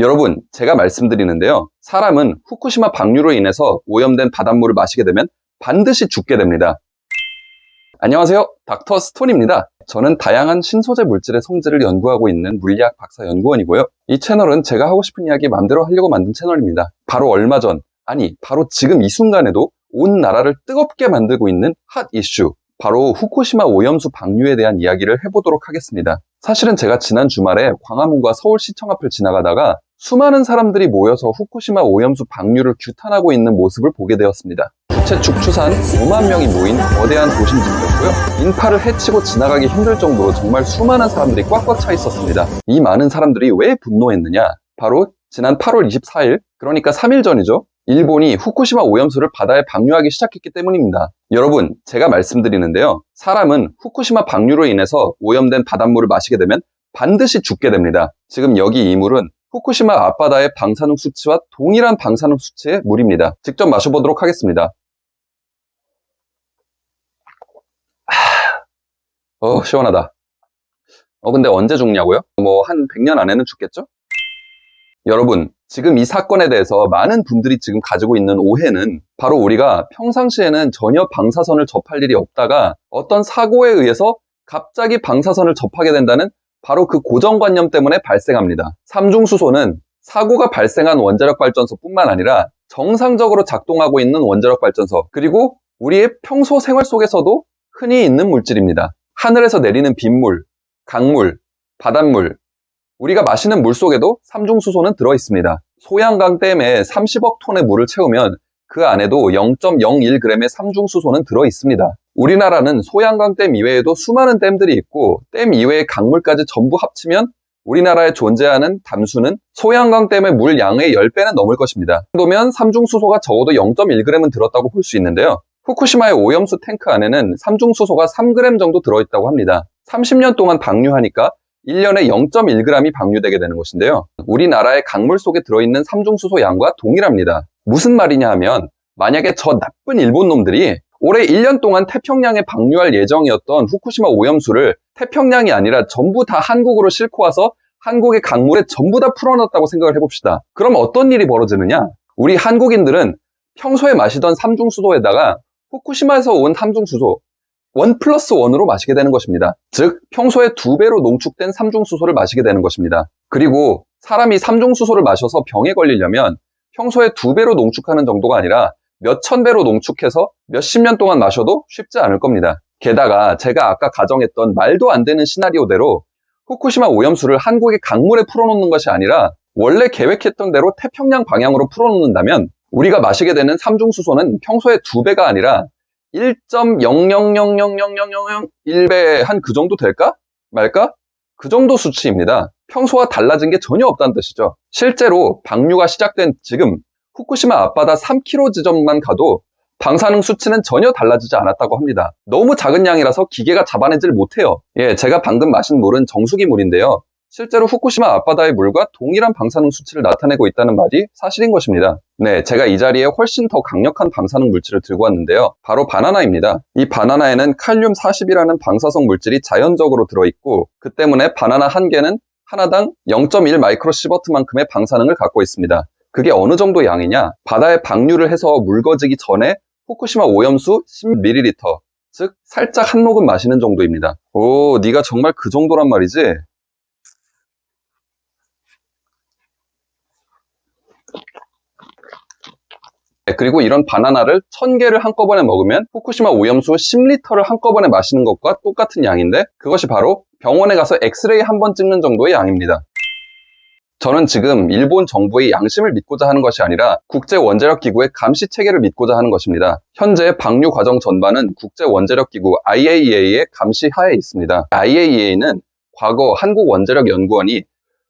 여러분, 제가 말씀드리는데요. 사람은 후쿠시마 방류로 인해서 오염된 바닷물을 마시게 되면 반드시 죽게 됩니다. 안녕하세요. 닥터 스톤입니다. 저는 다양한 신소재 물질의 성질을 연구하고 있는 물리학 박사 연구원이고요. 이 채널은 제가 하고 싶은 이야기 마음대로 하려고 만든 채널입니다. 바로 얼마 전, 바로 지금 이 순간에도 온 나라를 뜨겁게 만들고 있는 핫 이슈, 바로 후쿠시마 오염수 방류에 대한 이야기를 해보도록 하겠습니다. 사실은 제가 지난 주말에 광화문과 서울시청 앞을 지나가다가 수많은 사람들이 모여서 후쿠시마 오염수 방류를 규탄하고 있는 모습을 보게 되었습니다. 부채축 추산 5만 명이 모인 거대한 도심지였고요. 인파를 헤치고 지나가기 힘들 정도로 정말 수많은 사람들이 꽉꽉 차 있었습니다. 이 많은 사람들이 왜 분노했느냐? 바로 지난 8월 24일, 그러니까 3일 전이죠. 일본이 후쿠시마 오염수를 바다에 방류하기 시작했기 때문입니다. 여러분, 제가 말씀드리는데요. 사람은 후쿠시마 방류로 인해서 오염된 바닷물을 마시게 되면 반드시 죽게 됩니다. 지금 여기 이 물은 후쿠시마 앞바다의 방사능 수치와 동일한 방사능 수치의 물입니다. 직접 마셔보도록 하겠습니다. 시원하다. 근데 언제 죽냐고요? 한 100년 안에는 죽겠죠? 여러분, 지금 이 사건에 대해서 많은 분들이 지금 가지고 있는 오해는 바로 우리가 평상시에는 전혀 방사선을 접할 일이 없다가 어떤 사고에 의해서 갑자기 방사선을 접하게 된다는 바로 그 고정관념 때문에 발생합니다. 삼중수소는 사고가 발생한 원자력발전소뿐만 아니라 정상적으로 작동하고 있는 원자력발전소, 그리고 우리의 평소 생활 속에서도 흔히 있는 물질입니다. 하늘에서 내리는 빗물, 강물, 바닷물, 우리가 마시는 물 속에도 삼중수소는 들어있습니다. 소양강 댐에 30억 톤의 물을 채우면 그 안에도 0.01g의 삼중수소는 들어있습니다. 우리나라는 소양강 댐 이외에도 수많은 댐들이 있고 댐 이외의 강물까지 전부 합치면 우리나라에 존재하는 담수는 소양강 댐의 물 양의 10배는 넘을 것입니다. 이 정도면 삼중수소가 적어도 0.1g은 들었다고 볼 수 있는데요. 후쿠시마의 오염수 탱크 안에는 삼중수소가 3g 정도 들어있다고 합니다. 30년 동안 방류하니까 1년에 0.1g이 방류되게 되는 것인데요. 우리나라의 강물 속에 들어있는 삼중수소 양과 동일합니다. 무슨 말이냐 하면 만약에 저 나쁜 일본 놈들이 올해 1년 동안 태평양에 방류할 예정이었던 후쿠시마 오염수를 태평양이 아니라 전부 다 한국으로 싣고 와서 한국의 강물에 전부 다 풀어놨다고 생각을 해봅시다. 그럼 어떤 일이 벌어지느냐? 우리 한국인들은 평소에 마시던 삼중수소에다가 후쿠시마에서 온 삼중수소 1+1으로 마시게 되는 것입니다. 즉 평소에 2배로 농축된 삼중수소를 마시게 되는 것입니다. 그리고 사람이 삼중수소를 마셔서 병에 걸리려면 평소에 2배로 농축하는 정도가 아니라 몇천 배로 농축해서 몇십 년 동안 마셔도 쉽지 않을 겁니다. 게다가 제가 아까 가정했던 말도 안 되는 시나리오대로 후쿠시마 오염수를 한국의 강물에 풀어놓는 것이 아니라 원래 계획했던 대로 태평양 방향으로 풀어놓는다면 우리가 마시게 되는 삼중수소는 평소에 2배가 아니라 1.000000001배 한 그 정도 될까? 말까? 그 정도 수치입니다. 평소와 달라진 게 전혀 없다는 뜻이죠. 실제로 방류가 시작된 지금 후쿠시마 앞바다 3km 지점만 가도 방사능 수치는 전혀 달라지지 않았다고 합니다. 너무 작은 양이라서 기계가 잡아내질 못해요. 제가 방금 마신 물은 정수기 물인데요. 실제로 후쿠시마 앞바다의 물과 동일한 방사능 수치를 나타내고 있다는 말이 사실인 것입니다. 제가 이 자리에 훨씬 더 강력한 방사능 물질을 들고 왔는데요. 바로 바나나입니다. 이 바나나에는 칼륨 40이라는 방사성 물질이 자연적으로 들어있고 그 때문에 바나나 한 개는 하나당 0.1 마이크로시버트만큼의 방사능을 갖고 있습니다. 그게 어느 정도 양이냐? 바다에 방류를 해서 묽어지기 전에 후쿠시마 오염수 10ml, 즉 살짝 한 모금 마시는 정도입니다. 네가 정말 그 정도란 말이지? 그리고 이런 바나나를 1000개를 한꺼번에 먹으면 후쿠시마 오염수 10리터를 한꺼번에 마시는 것과 똑같은 양인데 그것이 바로 병원에 가서 엑스레이 한 번 찍는 정도의 양입니다. 저는 지금 일본 정부의 양심을 믿고자 하는 것이 아니라 국제원자력기구의 감시체계를 믿고자 하는 것입니다. 현재 방류 과정 전반은 국제원자력기구 IAEA의 감시하에 있습니다. IAEA는 과거 한국원자력연구원이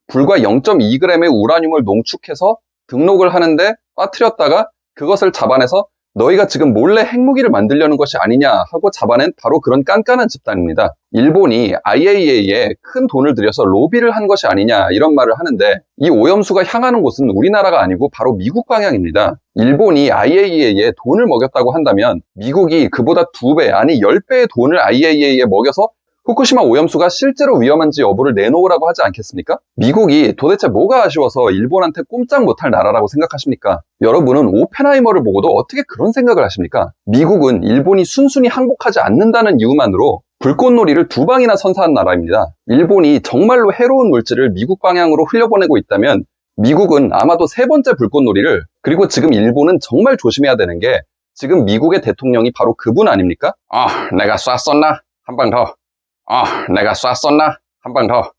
불과 0.2g의 우라늄을 농축해서 등록을 하는데 빠뜨렸다가 그것을 잡아내서 너희가 지금 몰래 핵무기를 만들려는 것이 아니냐 하고 잡아낸 바로 그런 깐깐한 집단입니다. 일본이 IAEA에 큰 돈을 들여서 로비를 한 것이 아니냐 이런 말을 하는데 이 오염수가 향하는 곳은 우리나라가 아니고 바로 미국 방향입니다. 일본이 IAEA에 돈을 먹였다고 한다면 미국이 그보다 2배 아니 10배의 돈을 IAEA에 먹여서 후쿠시마 오염수가 실제로 위험한지 여부를 내놓으라고 하지 않겠습니까? 미국이 도대체 뭐가 아쉬워서 일본한테 꼼짝 못할 나라라고 생각하십니까? 여러분은 오펜하이머를 보고도 어떻게 그런 생각을 하십니까? 미국은 일본이 순순히 항복하지 않는다는 이유만으로 불꽃놀이를 2방이나 선사한 나라입니다. 일본이 정말로 해로운 물질을 미국 방향으로 흘려보내고 있다면 미국은 아마도 3번째 불꽃놀이를, 그리고 지금 일본은 정말 조심해야 되는 게 지금 미국의 대통령이 바로 그분 아닙니까? 내가 쐈었나? 한 방 더. 내가 쐈었나? 한 방 더.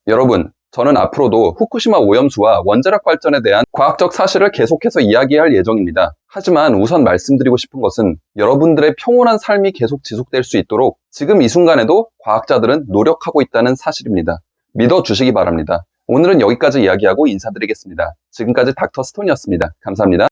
여러분, 저는 앞으로도 후쿠시마 오염수와 원자력 발전에 대한 과학적 사실을 계속해서 이야기할 예정입니다. 하지만 우선 말씀드리고 싶은 것은 여러분들의 평온한 삶이 계속 지속될 수 있도록 지금 이 순간에도 과학자들은 노력하고 있다는 사실입니다. 믿어주시기 바랍니다. 오늘은 여기까지 이야기하고 인사드리겠습니다. 지금까지 닥터 스톤이었습니다. 감사합니다.